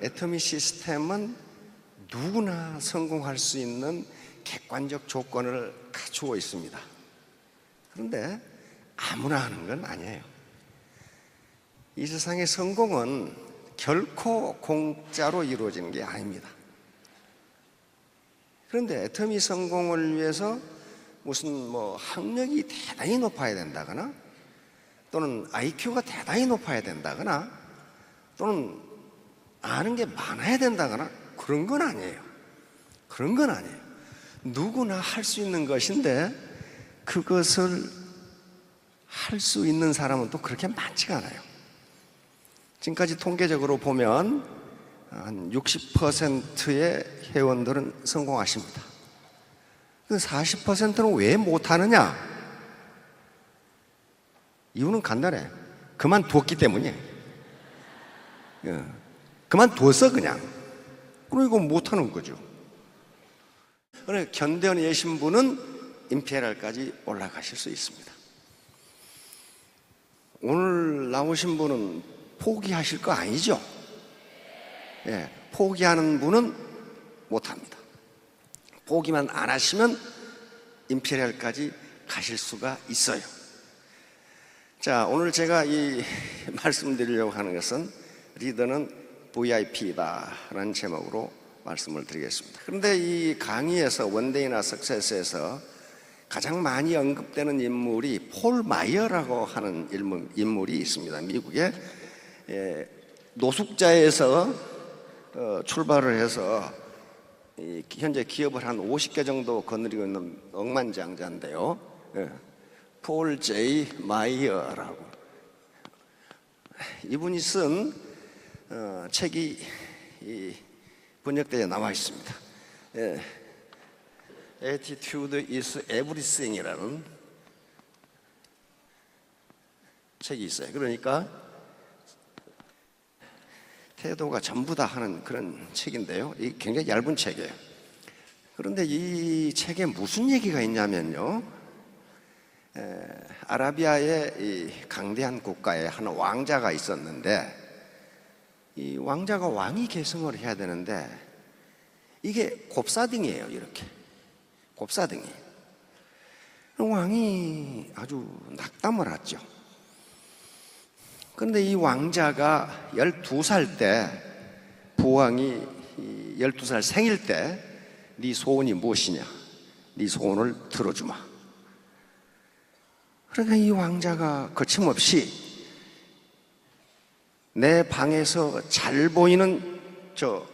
애터미 시스템은 누구나 성공할 수 있는 객관적 조건을 갖추고 있습니다. 그런데 아무나 하는 건 아니에요. 이 세상의 성공은 결코 공짜로 이루어지는 게 아닙니다. 그런데 애터미 성공을 위해서 무슨 학력이 대단히 높아야 된다거나 또는 IQ가 대단히 높아야 된다거나 또는 아는 게 많아야 된다거나 그런 건 아니에요. 그런 건 아니에요. 누구나 할 수 있는 것인데 그것을 할 수 있는 사람은 또 그렇게 많지가 않아요. 지금까지 통계적으로 보면 한 60%의 회원들은 성공하십니다. 그 40%는 왜 못하느냐? 이유는 간단해. 그만두었기 때문이에요. 그만두었어 그냥. 그러니까 못하는 거죠. 그러니까 견대원의 신분은 임페리얼까지 올라가실 수 있습니다. 오늘 나오신 분은 포기하실 거 아니죠? 포기하는 분은 못합니다. 포기만 안 하시면 임페리얼까지 가실 수가 있어요. 자, 오늘 제가 이 말씀드리려고 하는 것은 리더는 VIP다 라는 제목으로 말씀을 드리겠습니다. 그런데 이 강의에서 원데이나 석세스에서 가장 많이 언급되는 인물이 폴 마이어라고 하는 인물이 있습니다. 미국의 노숙자에서 출발을 해서 현재 기업을 한 50개 정도 거느리고 있는 억만장자인데요. 폴 제이 마이어라고. 이분이 쓴 책이 번역되어 나와 있습니다. Attitude is everything이라는 책이 있어요. 그러니까 태도가 전부다 하는 그런 책인데요. 이게 굉장히 얇은 책이에요. 그런데 이 책에 무슨 얘기가 있냐면요, 아라비아의 이 강대한 국가에 한 왕자가 있었는데 이 왕자가 왕위 계승을 해야 되는데 이게 곱사등이에요. 이렇게 곱사등이. 왕이 아주 낙담을 하죠. 그런데 이 왕자가 12살 때, 부왕이 12살 생일 때 네 소원이 무엇이냐? 네 소원을 들어주마. 그러니까 이 왕자가 거침없이 내 방에서 잘 보이는 저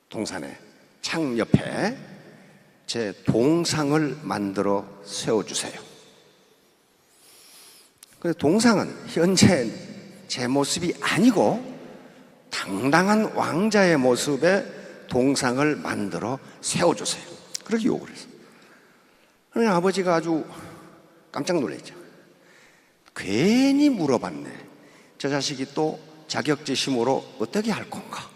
동산에 창 옆에 제 동상을 만들어 세워주세요. 그 동상은 현재 제 모습이 아니고 당당한 왕자의 모습의 동상을 만들어 세워주세요. 그렇게 요구를 했어요. 그러니 아버지가 아주 깜짝 놀랐죠. 괜히 물어봤네. 저 자식이 또 자격지심으로 어떻게 할 건가?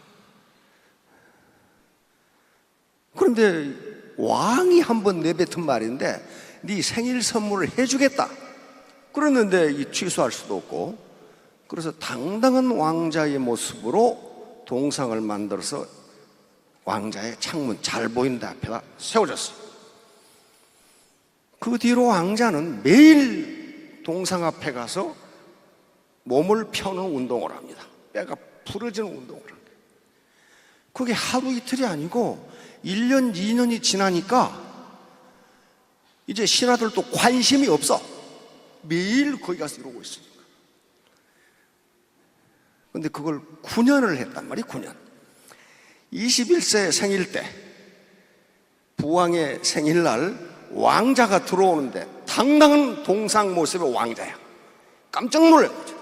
그런데 왕이 한번 내뱉은 말인데 네 생일 선물을 해주겠다. 그랬는데 이 취소할 수도 없고, 그래서 당당한 왕자의 모습으로 동상을 만들어서 왕자의 창문 잘 보이는 데 앞에다 세워졌어요. 그 뒤로 왕자는 매일 동상 앞에 가서 몸을 펴는 운동을 합니다. 뼈가 부러지는 운동을 합니다. 그게 하루 이틀이 아니고 1년, 2년이 지나니까 이제 신하들도 관심이 없어. 매일 거기 가서 이러고 있으니까. 근데 그걸 9년을 했단 말이에요. 9년. 21세 생일 때 부왕의 생일날 왕자가 들어오는데 당당한 동상 모습의 왕자야. 깜짝 놀란 거죠.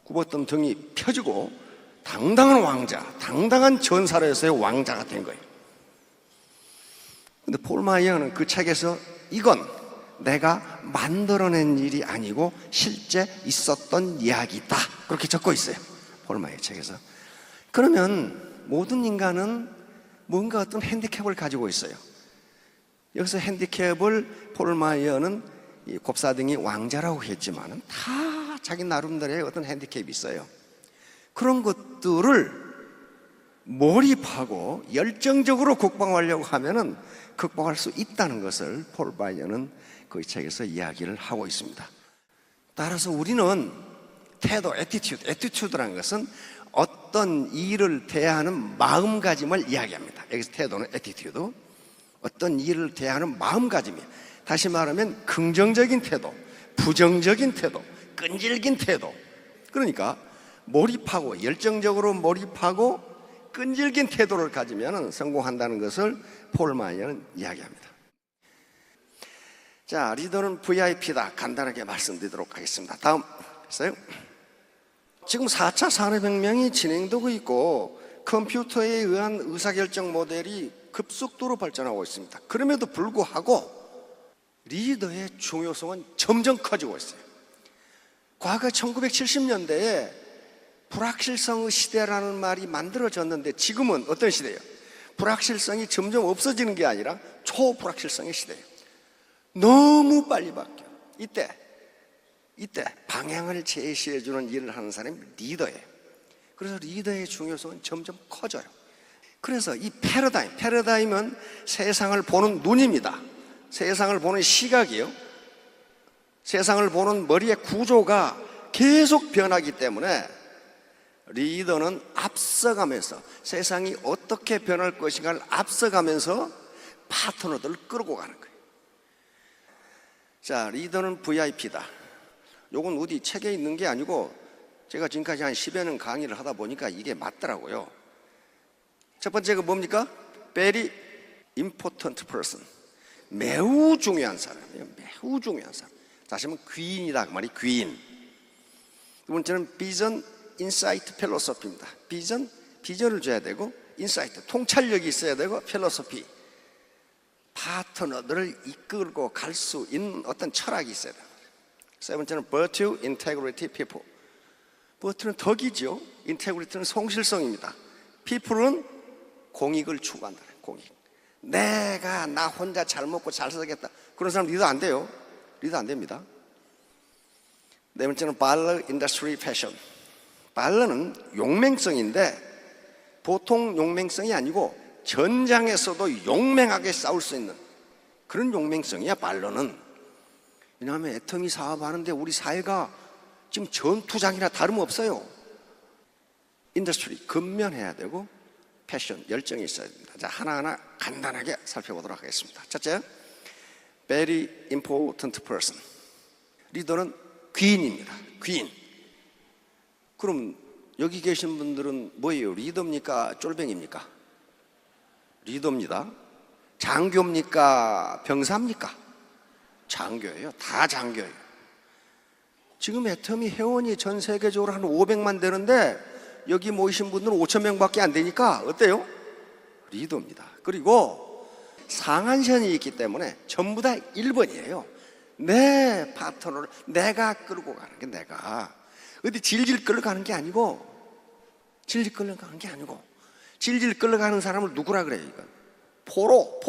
굽었던 등이 펴지고 당당한 왕자, 당당한 전사로서의 왕자가 된 거예요. 근데 폴 마이어는 그 책에서 이건 내가 만들어낸 일이 아니고 실제 있었던 이야기다, 그렇게 적고 있어요. 폴 마이어 책에서. 그러면 모든 인간은 뭔가 어떤 핸디캡을 가지고 있어요. 여기서 핸디캡을 폴 마이어는 이 곱사등이 왕자라고 했지만 다 자기 나름대로의 어떤 핸디캡이 있어요. 그런 것들을 몰입하고 열정적으로 극복하려고 하면은 극복할 수 있다는 것을 폴 바이어는 그 책에서 이야기를 하고 있습니다. 따라서 우리는 태도, 애티튜드라는 것은 어떤 일을 대하는 마음가짐을 이야기합니다. 여기서 태도는 애티튜드, 어떤 일을 대하는 마음가짐이에요. 다시 말하면 긍정적인 태도, 부정적인 태도, 끈질긴 태도. 그러니까 몰입하고 열정적으로 몰입하고 끈질긴 태도를 가지면 성공한다는 것을 폴 바이어는 이야기합니다. 자, 리더는 VIP다. 간단하게 말씀드리도록 하겠습니다. 다음 있어요. 지금 4차 산업혁명이 진행되고 있고 컴퓨터에 의한 의사결정 모델이 급속도로 발전하고 있습니다. 그럼에도 불구하고 리더의 중요성은 점점 커지고 있어요. 과거 1970년대에 불확실성의 시대라는 말이 만들어졌는데 지금은 어떤 시대예요? 불확실성이 점점 없어지는 게 아니라 초불확실성의 시대예요. 너무 빨리 바뀌어요. 이때 방향을 제시해주는 일을 하는 사람이 리더예요. 그래서 리더의 중요성은 점점 커져요. 그래서 이 패러다임은 세상을 보는 눈입니다. 세상을 보는 시각이요. 세상을 보는 머리의 구조가 계속 변하기 때문에 리더는 앞서가면서 세상이 어떻게 변할 것인가를 앞서가면서 파트너들을 끌고 가는 거예요. 자, 리더는 VIP다. 요건 어디 책에 있는 게 아니고 제가 지금까지 한 10여 년 강의를 하다 보니까 이게 맞더라고요. 첫 번째가 뭡니까? Very important person. 매우 중요한 사람이에요. 매우 중요한 사람. 다시 한번 귀인이다 그 말이 귀인. 두 번째는 비전, 인사이트, 필로소피입니다. 비전을 줘야 되고 인사이트, 통찰력이 있어야 되고 필로소피, 파트너들을 이끌고 갈 수 있는 어떤 철학이 있어야 됩니다. 세 번째는 virtue, integrity, people. virtue는 덕이죠. integrity는 성실성입니다. people은 공익을 추구한다. 공익. 나 혼자 잘 먹고 잘 살겠다. 그런 사람 리더 안 돼요. 리더 안 됩니다. 네 번째는 발러, 인더스트리, 패션. 발러는 용맹성인데 보통 용맹성이 아니고 전장에서도 용맹하게 싸울 수 있는 그런 용맹성이야 발러는. 왜냐하면 애터미 사업하는데 우리 사회가 지금 전투장이나 다름없어요. 인더스트리, 근면해야 되고 패션, 열정이 있어야 됩니다. 자, 하나하나 간단하게 살펴보도록 하겠습니다. 첫째, very important person. 리더는 귀인입니다. 귀인. 그럼 여기 계신 분들은 뭐예요? 리더입니까? 쫄뱅입니까? 리더입니다. 장교입니까? 병사입니까? 장교예요. 다 장교예요. 지금 애터미 회원이 전 세계적으로 한 500만 되는데 여기 모이신 분들은 5천 명밖에 안 되니까 어때요? 리더입니다. 그리고 상한선이 있기 때문에 전부 다 1번이에요. 내 파트너를 내가 끌고 가는 게 내가 어디 질질 끌어가는 게 아니고 질질 끌어가는 사람을 누구라 그래요? 이건 포로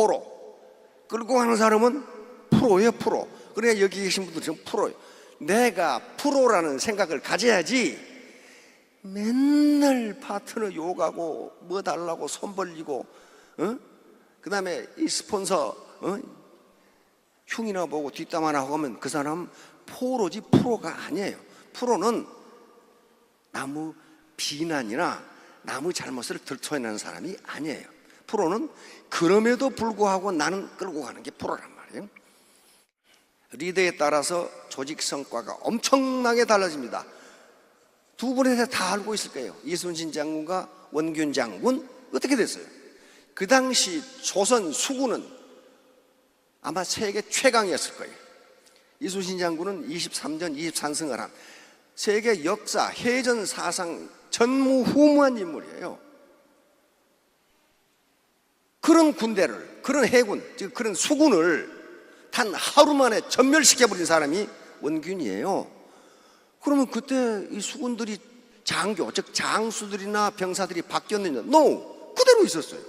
끌고 가는 사람은 프로예요. 프로. 그러니까 여기 계신 분들 지금 프로예요. 내가 프로라는 생각을 가져야지 맨날 파트너 욕하고 뭐 달라고 손 벌리고 그 다음에 이 스폰서 흉이나 보고 뒷담 하나 하면 그 사람은 포로지 프로가 아니에요. 프로는 나무 비난이나 나무 잘못을 들춰내는 사람이 아니에요. 프로는 그럼에도 불구하고 나는 끌고 가는 게 프로란 말이에요. 리더에 따라서 조직 성과가 엄청나게 달라집니다. 두 분에 대해 다 알고 있을 거예요. 이순신 장군과 원균 장군 어떻게 됐어요? 그 당시 조선 수군은 아마 세계 최강이었을 거예요. 이순신 장군은 23전 23승을 한 세계 역사 해전 사상 전무후무한 인물이에요. 그런 군대를, 그런 해군, 즉 그런 수군을 단 하루 만에 전멸시켜버린 사람이 원균이에요. 그러면 그때 이 수군들이 장교, 즉 장수들이나 병사들이 바뀌었느냐? No! 그대로 있었어요.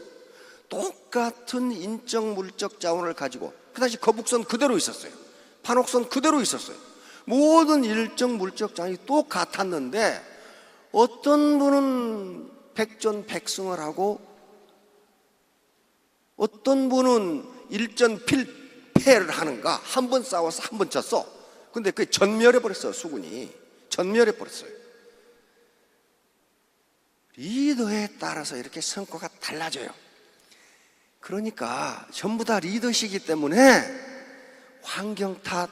똑같은 인적 물적 자원을 가지고 그 당시 거북선 그대로 있었어요. 판옥선 그대로 있었어요. 모든 일적 물적 자원이 똑같았는데 어떤 분은 백전백승을 하고 어떤 분은 일전필패를 하는가. 한 번 싸워서 한 번 졌어. 근데 그게 전멸해버렸어요. 수군이 전멸해버렸어요. 리더에 따라서 이렇게 성과가 달라져요. 그러니까 전부 다 리더시기 때문에 환경 탓,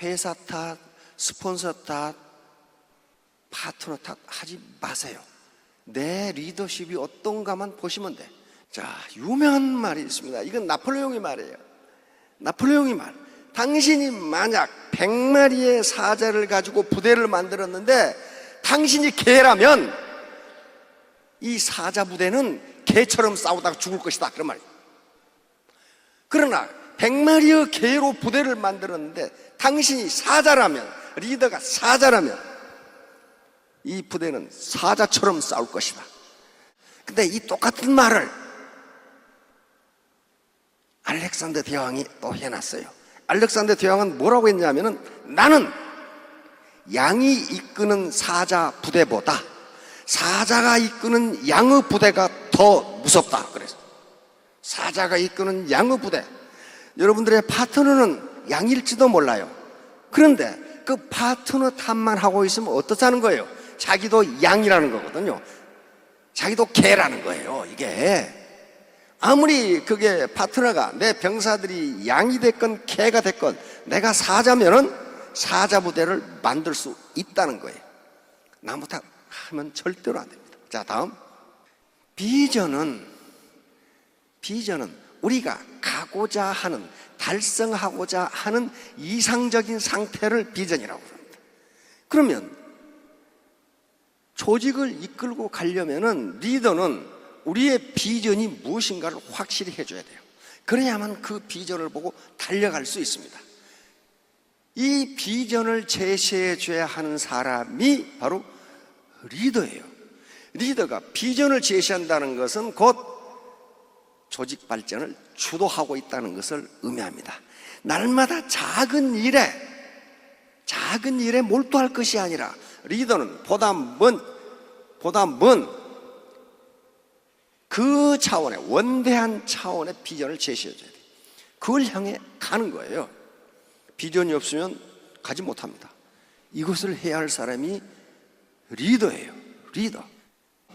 회사 탓, 스폰서 탓, 파트너 탓 하지 마세요. 내 리더십이 어떤가만 보시면 돼. 자, 유명한 말이 있습니다. 이건 나폴레옹의 말이에요. 나폴레옹의 말. 당신이 만약 100마리의 사자를 가지고 부대를 만들었는데 당신이 개라면 이 사자 부대는 개처럼 싸우다가 죽을 것이다. 그런 말이에요. 그러나 100마리의 개로 부대를 만들었는데 당신이 사자라면, 리더가 사자라면 이 부대는 사자처럼 싸울 것이다. 근데 이 똑같은 말을 알렉산더 대왕이 또 해놨어요. 알렉산더 대왕은 뭐라고 했냐면은 나는 양이 이끄는 사자 부대보다 사자가 이끄는 양의 부대가 더 무섭다. 그래서 사자가 이끄는 양의 부대. 여러분들의 파트너는 양일지도 몰라요. 그런데 그 파트너 탓만 하고 있으면 어떻다는 거예요? 자기도 양이라는 거거든요. 자기도 개라는 거예요. 이게 아무리 그게 파트너가 내 병사들이 양이 됐건 개가 됐건 내가 사자면은 사자 부대를 만들 수 있다는 거예요. 나무 탓 하면 절대로 안 됩니다. 자, 다음. 비전은 우리가 가고자 하는, 달성하고자 하는 이상적인 상태를 비전이라고 합니다. 그러면 조직을 이끌고 가려면은 리더는 우리의 비전이 무엇인가를 확실히 해줘야 돼요. 그래야만 그 비전을 보고 달려갈 수 있습니다. 이 비전을 제시해 줘야 하는 사람이 바로 리더예요. 리더가 비전을 제시한다는 것은 곧 조직 발전을 주도하고 있다는 것을 의미합니다. 날마다 작은 일에 몰두할 것이 아니라 리더는 보다 먼 그 차원의 원대한 차원의 비전을 제시해 줘야 돼요. 그걸 향해 가는 거예요. 비전이 없으면 가지 못합니다. 이것을 해야 할 사람이 리더예요.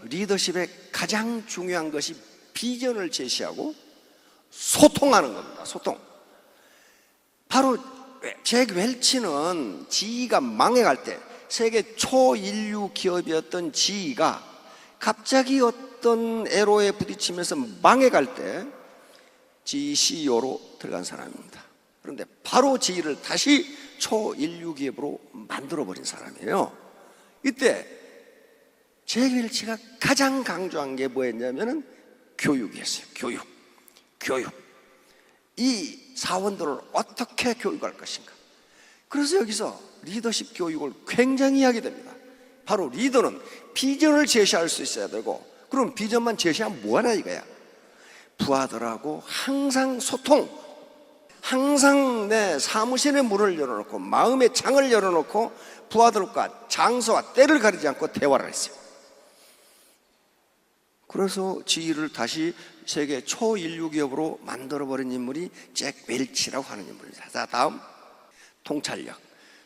리더십의 가장 중요한 것이 비전을 제시하고 소통하는 겁니다. 소통. 바로 잭 웰치는 GE가 망해갈 때, 세계 초인류 기업이었던 GE가 갑자기 어떤 애로에 부딪히면서 망해갈 때 GE CEO로 들어간 사람입니다. 그런데 바로 GE를 다시 초인류 기업으로 만들어버린 사람이에요. 이때 잭 웰치가 가장 강조한 게 뭐였냐면은 교육이었어요. 교육. 이 사원들을 어떻게 교육할 것인가. 그래서 여기서 리더십 교육을 굉장히 하게 됩니다. 바로 리더는 비전을 제시할 수 있어야 되고, 그럼 비전만 제시하면 뭐하나 이거야. 부하들하고 항상 소통, 항상 내 사무실의 문을 열어놓고 마음의 창을 열어놓고 부하들과 장소와 때를 가리지 않고 대화를 했어요. 그래서 GE를 다시 세계 초인류 기업으로 만들어버린 인물이 잭 웰치라고 하는 인물입니다. 자, 다음.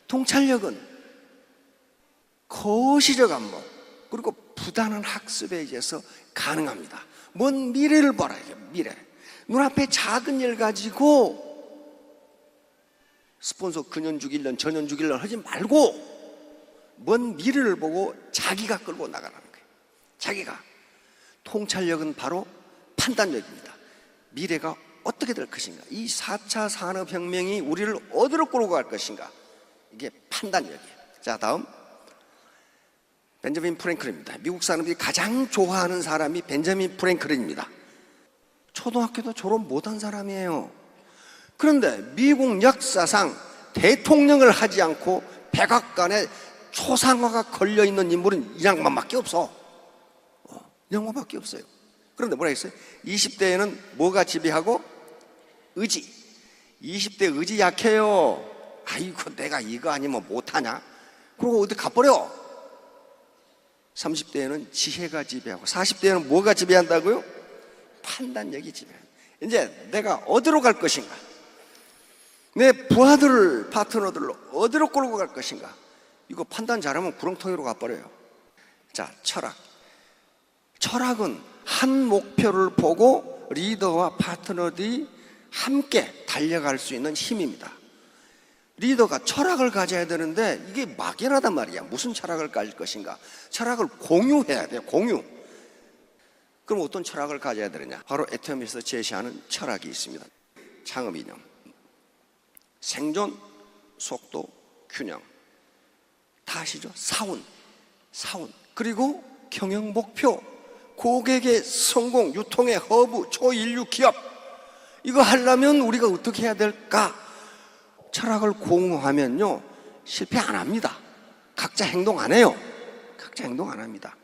통찰력은 거시적 안목 그리고 부단한 학습에 의해서 가능합니다. 먼 미래를 봐라. 이게 미래. 눈앞에 작은 일 가지고 스폰서 그년 죽일년 저년 죽일년 하지 말고 먼 미래를 보고 자기가 끌고 나가라는 거예요. 자기가. 통찰력은 바로 판단력입니다. 미래가 어떻게 될 것인가, 이 4차 산업혁명이 우리를 어디로 끌고 갈 것인가, 이게 판단력이에요. 자, 다음. 벤저민 프랭클린입니다. 미국 사람들이 가장 좋아하는 사람이 벤저민 프랭클린입니다. 초등학교도 졸업 못한 사람이에요. 그런데 미국 역사상 대통령을 하지 않고 백악관에 초상화가 걸려있는 인물은 이 양반밖에 없어. 이 양반밖에 없어요. 그런데 뭐라 했어요? 20대에는 뭐가 지배하고? 의지. 20대 의지 약해요. 아이고, 내가 이거 아니면 못하냐? 그러고 어디 가버려. 30대에는 지혜가 지배하고 40대에는 뭐가 지배한다고요? 판단력이 지배한다. 이제 내가 어디로 갈 것인가? 내 부하들을, 파트너들로 어디로 끌고 갈 것인가? 이거 판단 잘하면 구렁텅이로 가버려요. 자, 철학. 철학은 한 목표를 보고 리더와 파트너들이 함께 달려갈 수 있는 힘입니다. 리더가 철학을 가져야 되는데 이게 막연하단 말이야. 무슨 철학을 가질 것인가? 철학을 공유해야 돼요. 공유. 그럼 어떤 철학을 가져야 되느냐? 바로 애터미에서 제시하는 철학이 있습니다. 창업 이념. 생존, 속도, 균형. 다 아시죠? 사운. 그리고 경영 목표. 고객의 성공, 유통의 허브, 초인류 기업. 이거 하려면 우리가 어떻게 해야 될까? 철학을 공유하면요, 실패 안 합니다. 각자 행동 안 해요. 각자 행동 안 합니다.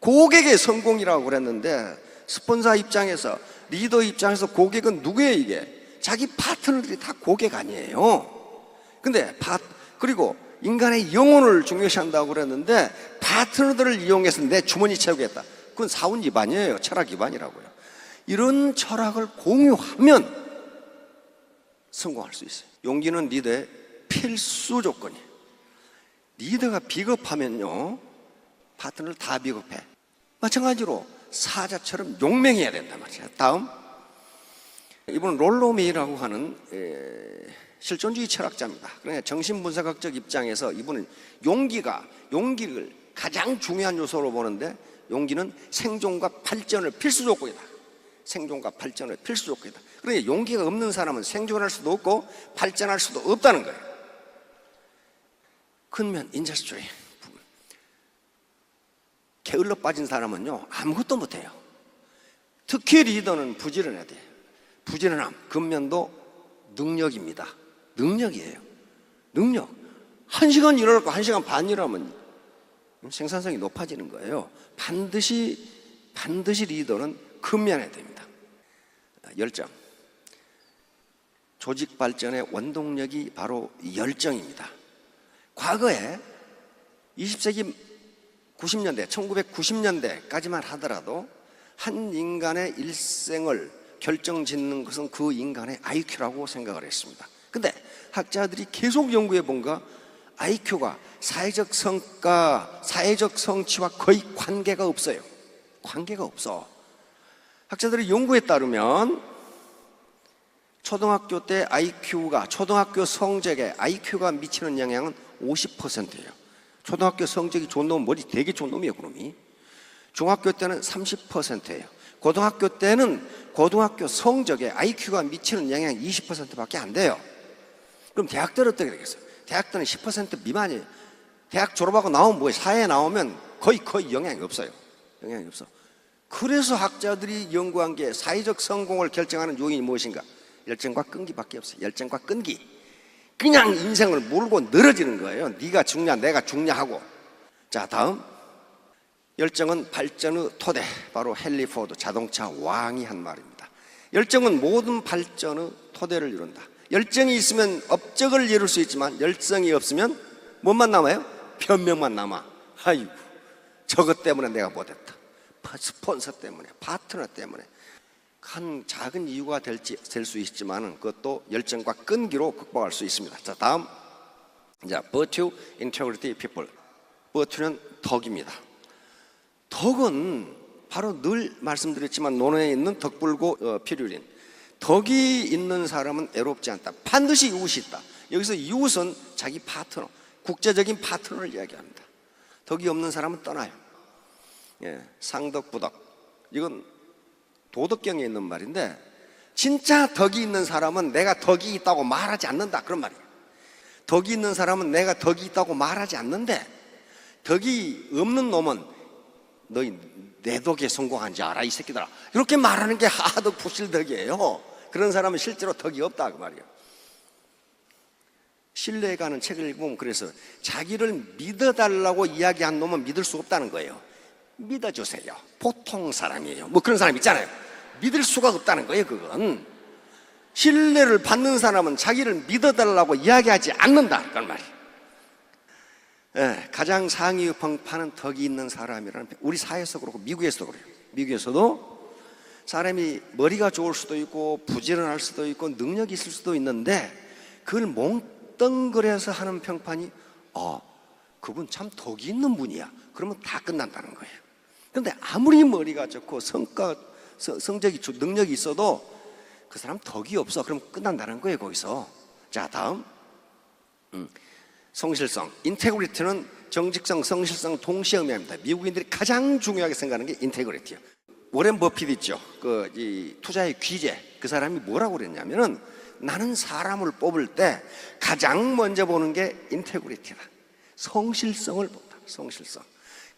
고객의 성공이라고 그랬는데, 스폰서 입장에서, 리더 입장에서 고객은 누구예요, 이게? 자기 파트너들이 다 고객 아니에요. 근데, 그리고 인간의 영혼을 중요시한다고 그랬는데, 파트너들을 이용해서 내 주머니 채우겠다. 그건 사운 기반이에요. 철학 기반이라고요. 이런 철학을 공유하면 성공할 수 있어요. 용기는 리더의 필수 조건이에요. 리더가 비겁하면요, 파트너를 다 비겁해. 마찬가지로 사자처럼 용맹해야 된단 말이에요. 다음, 이분은 롤로메이라고 하는 실존주의 철학자입니다. 그러니까 정신분석학적 입장에서 이분은 용기를 가장 중요한 요소로 보는데, 용기는 생존과 발전을 필수 조건이다. 생존과 발전을 필수 조건이다. 그러니 용기가 없는 사람은 생존할 수도 없고 발전할 수도 없다는 거예요. 근면 인저스트리. 게을러 빠진 사람은요, 아무것도 못해요. 특히 리더는 부지런해야 돼요. 부지런함, 근면도 능력입니다. 능력이에요. 능력. 1시간 일할 거 1시간 반 일하면 생산성이 높아지는 거예요. 반드시 리더는 근면해야 됩니다. 열정. 조직 발전의 원동력이 바로 열정입니다. 과거에 20세기 90년대, 1990년대까지만 하더라도 한 인간의 일생을 결정짓는 것은 그 인간의 IQ라고 생각을 했습니다. 근데 학자들이 계속 연구해 본가 IQ가 사회적 성과, 사회적 성취와 거의 관계가 없어요. 관계가 없어. 학자들의 연구에 따르면 초등학교 때 IQ가, 초등학교 성적에 IQ가 미치는 영향은 50%예요. 초등학교 성적이 좋은 놈은 머리 되게 좋은 놈이에요, 그놈이. 중학교 때는 30%예요. 고등학교 때는 고등학교 성적에 IQ가 미치는 영향이 20%밖에 안 돼요. 그럼 대학 때는 어떻게 되겠어요? 대학 때는 10% 미만이에요. 대학 졸업하고 나오면 뭐예요? 사회에 나오면 거의 영향이 없어요. 영향이 없어. 그래서 학자들이 연구한 게 사회적 성공을 결정하는 요인이 무엇인가? 열정과 끈기밖에 없어요. 열정과 끈기. 그냥 인생을 몰고 늘어지는 거예요. 네가 죽냐 내가 죽냐 하고. 자, 다음. 열정은 발전의 토대. 바로 헨리 포드 자동차 왕이 한 말입니다. 열정은 모든 발전의 토대를 이룬다. 열정이 있으면 업적을 이룰 수 있지만 열정이 없으면 뭐만 남아요? 변명만 남아. 아이고, 저것 때문에 내가 못했다. 스폰서 때문에, 파트너 때문에. 한 작은 이유가 될 수 있지만 그것도 열정과 끈기로 극복할 수 있습니다. 자, 다음. 자, virtue, integrity, people. virtue는 덕입니다. 덕은 바로 늘 말씀드렸지만 논어에 있는 덕불고 필율인. 덕이 있는 사람은 애롭지 않다. 반드시 이웃이 있다. 여기서 이웃은 자기 파트너, 국제적인 파트너를 이야기합니다. 덕이 없는 사람은 떠나요. 예, 상덕, 부덕. 이건 도덕경에 있는 말인데, 진짜 덕이 있는 사람은 내가 덕이 있다고 말하지 않는다, 그런 말이에요. 덕이 있는 사람은 내가 덕이 있다고 말하지 않는데, 덕이 없는 놈은 너희 내 덕에 성공한지 알아 이 새끼들아, 이렇게 말하는 게 하덕 부실덕이에요. 그런 사람은 실제로 덕이 없다, 그 말이에요. 신뢰가는 책을 읽으면 그래서 자기를 믿어달라고 이야기한 놈은 믿을 수 없다는 거예요. 믿어주세요. 보통 사람이에요. 뭐 그런 사람 있잖아요. 믿을 수가 없다는 거예요. 그건 신뢰를 받는 사람은 자기를 믿어달라고 이야기하지 않는다, 그런 말이에요. 예, 가장 상위 평판은 덕이 있는 사람이라는, 우리 사회에서 그렇고 미국에서도 그래요. 미국에서도 사람이 머리가 좋을 수도 있고 부지런할 수도 있고 능력이 있을 수도 있는데 그걸 몽땅그려서 하는 평판이 그분 참 덕이 있는 분이야. 그러면 다 끝난다는 거예요. 그런데 아무리 머리가 좋고 성적이 능력이 있어도 그 사람 덕이 없어. 그럼 끝난다는 거예요, 거기서. 자, 다음. 성실성. 인테그리티는 정직성, 성실성 동시에 의미합니다. 미국인들이 가장 중요하게 생각하는 게 인테그리티예요. 워렌 버핏 있죠. 이 투자의 귀재. 그 사람이 뭐라고 그랬냐면은 나는 사람을 뽑을 때 가장 먼저 보는 게 인테그리티다. 성실성을 본다. 성실성.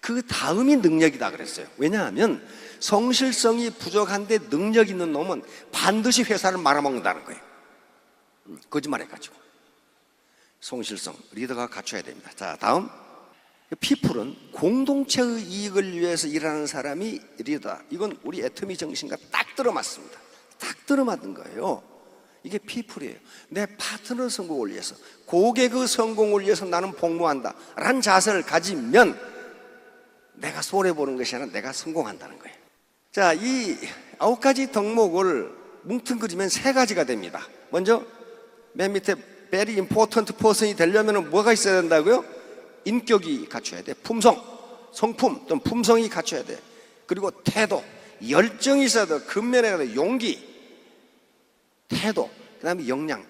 그 다음이 능력이다 그랬어요. 왜냐하면 성실성이 부족한데 능력 있는 놈은 반드시 회사를 말아먹는다는 거예요. 거짓말해가지고. 성실성, 리더가 갖춰야 됩니다. 자, 다음. 피플은 공동체의 이익을 위해서 일하는 사람이 리더다. 이건 우리 애터미 정신과 딱 들어맞습니다. 딱 들어맞는 거예요. 이게 피플이에요. 내 파트너 성공을 위해서, 고객의 성공을 위해서 나는 복무한다 라는 자세를 가지면 내가 손해보는 것이 아니라 내가 성공한다는 거예요. 자, 이 9가지 덕목을 뭉뚱그리면 3가지가 됩니다. 먼저 맨 밑에 very important person이 되려면 뭐가 있어야 된다고요? 인격이 갖춰야 돼. 품성, 성품 또는 품성이 갖춰야 돼. 그리고 태도, 열정이 있어야 돼. 근면에 용기, 태도, 그 다음에 역량.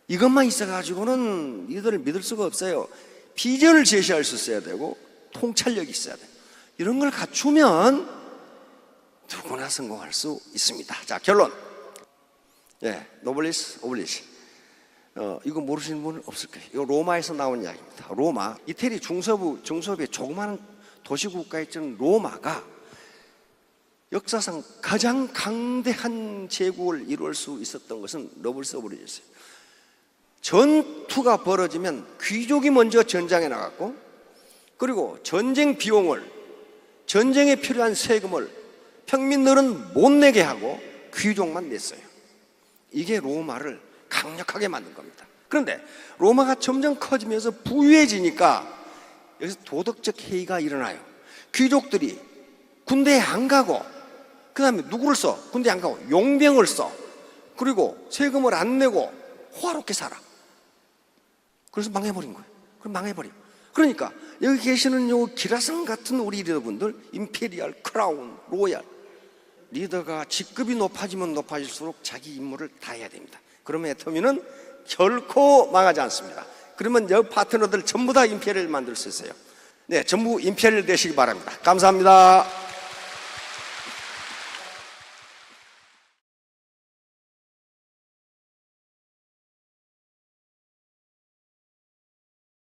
이것만 있어가지고는 이들을 믿을 수가 없어요. 비전을 제시할 수 있어야 되고 통찰력이 있어야 돼. 이런 걸 갖추면 누구나 성공할 수 있습니다. 자, 결론. 노블리스 오블리시. 이거 모르시는 분은 없을 거예요. 이거 로마에서 나온 이야기입니다. 로마, 이태리 중서부의 조그마한 도시국가에 있던 로마가 역사상 가장 강대한 제국을 이룰 수 있었던 것은 노블리스 오블리지였어요. 전투가 벌어지면 귀족이 먼저 전장에 나갔고, 그리고 전쟁 비용을, 전쟁에 필요한 세금을 평민들은 못 내게 하고 귀족만 냈어요. 이게 로마를 강력하게 만든 겁니다. 그런데 로마가 점점 커지면서 부유해지니까 여기서 도덕적 해이가 일어나요. 귀족들이 군대에 안 가고, 그 다음에 누구를 써? 군대에 안 가고 용병을 써. 그리고 세금을 안 내고 호화롭게 살아. 그래서 망해버린 거예요. 그럼 망해버려. 그러니까 여기 계시는 요 기라성 같은 우리 리더분들, 임페리얼, 크라운, 로얄, 리더가 직급이 높아지면 높아질수록 자기 임무를 다 해야 됩니다. 그러면 애터미는 결코 망하지 않습니다. 그러면 여 파트너들 전부 다 임페리얼 만들 수 있어요. 네, 전부 임페리얼 되시기 바랍니다. 감사합니다.